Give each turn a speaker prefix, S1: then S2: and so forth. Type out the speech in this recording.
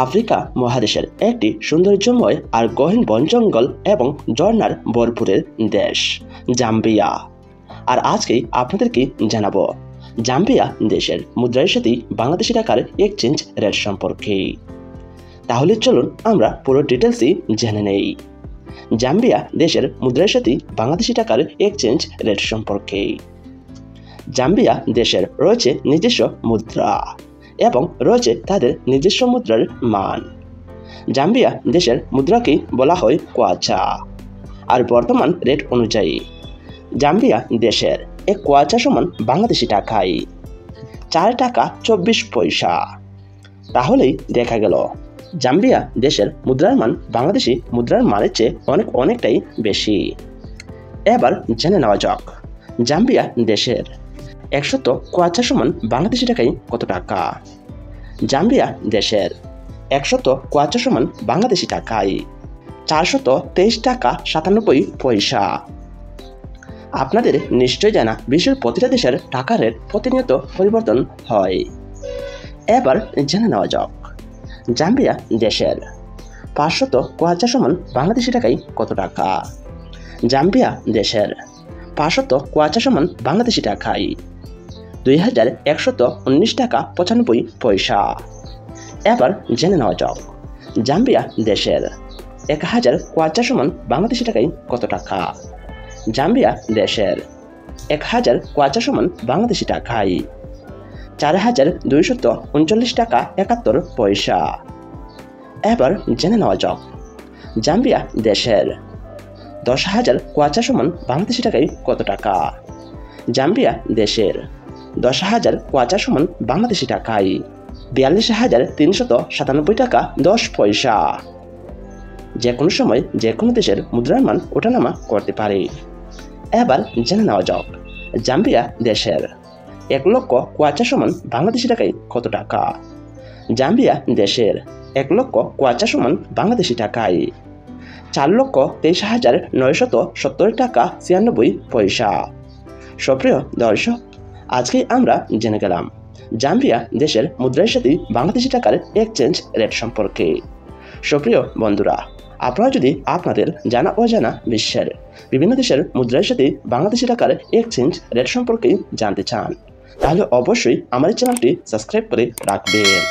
S1: Africa মহাদেশের একটি সৌন্দর্যময় আর গহীন বন জঙ্গল এবং ঝর্ণার ভরপুরের দেশ জাম্বিয়া। আর আজকেই আপনাদেরকে জানাবো জাম্বিয়া দেশের মুদ্রার সাথে বাংলাদেশি টাকার এক্সচেঞ্জ রেট সম্পর্কে। তাহলে চলুন আমরা পুরো ডিটেলসই জেনে নেই জাম্বিয়া দেশের মুদ্রার সাথে বাংলাদেশি টাকার এক্সচেঞ্জ রেট সম্পর্কে। জাম্বিয়া দেশের রয়েছে নিজস্ব মুদ্রা এবং রয়েছে তাদের নিজস্ব মুদ্রার মান। জাম্বিয়া দেশের মুদ্রাকেই বলা হয় কোয়াচা। আর বর্তমান রেট অনুযায়ী জাম্বিয়া দেশের এক কোয়াচা সমান বাংলাদেশি টাকায় 4 টাকা 24 পয়সা। তাহলেই দেখা গেল জাম্বিয়া দেশের মুদ্রার মান বাংলাদেশি মুদ্রার মানের চেয়ে অনেকটাই বেশি। এবার জেনে নেওয়া যাক জাম্বিয়া দেশের 100 কোয়াচা সমান বাংলাদেশি টাকায় কত টাকা। জাম্বিয়া দেশের 100 কোয়াচা সমান বাংলাদেশি টাকায় 423 টাকা 97 পয়সা। আপনাদের নিশ্চয় জানা বিশ্বের প্রতিটা দেশের টাকা রেট প্রতিনিয়ত পরিবর্তন হয়। এবার জেনে নেওয়া যাক জাম্বিয়া দেশের 500 কোয়াচা সমান বাংলাদেশি টাকায় কত টাকা। জাম্বিয়া দেশের 500 কোয়াচা সমান বাংলাদেশি টাকায় 2119 টাকা 95 পয়সা। এবার জেনে নেওয়া যাক জাম্বিয়া দেশের 1000 কোয়াচা সমান বাংলাদেশি টাকায় কত টাকা। জাম্বিয়া দেশের 1000 কোয়াচা সমান বাংলাদেশি টাকায় 4239 টাকা 71 পয়সা। এবার জেনে নেওয়া যাক জাম্বিয়া দেশের 10,000 কোয়াচা সমান বাংলাদেশি টাকায় কত টাকা। জাম্বিয়া দেশের 10,000 কোয়াচা সমান বাংলাদেশি টাকায় 42,397 টাকা 10 পয়সা। যে কোনো সময় যে কোনো দেশের মুদ্রার মান ওঠানামা করতে পারে। এবার জেনে নেওয়া যাক জাম্বিয়া দেশের 1 লক্ষ কোয়াচা সমান বাংলাদেশি টাকায় কত টাকা। জাম্বিয়া দেশের 1 লক্ষ কোয়াচা সমান বাংলাদেশি টাকায় 4,23,970 টাকা 96 পয়সা। সুপ্রিয় দর্শক, আজকে আমরা জেনে গেলাম জাম্বিয়া দেশের মুদ্রার সাথে বাংলাদেশি টাকার এক্সচেঞ্জ রেট সম্পর্কে। সুপ্রিয় বন্ধুরা, আপনারা যদি আপনাদের জানা অজানা বিশ্বের বিভিন্ন দেশের মুদ্রার সাথে বাংলাদেশি টাকার এক্সচেঞ্জ রেট সম্পর্কে জানতে চান, তাহলে অবশ্যই আমার চ্যানেলটি সাবস্ক্রাইব করে রাখবেন।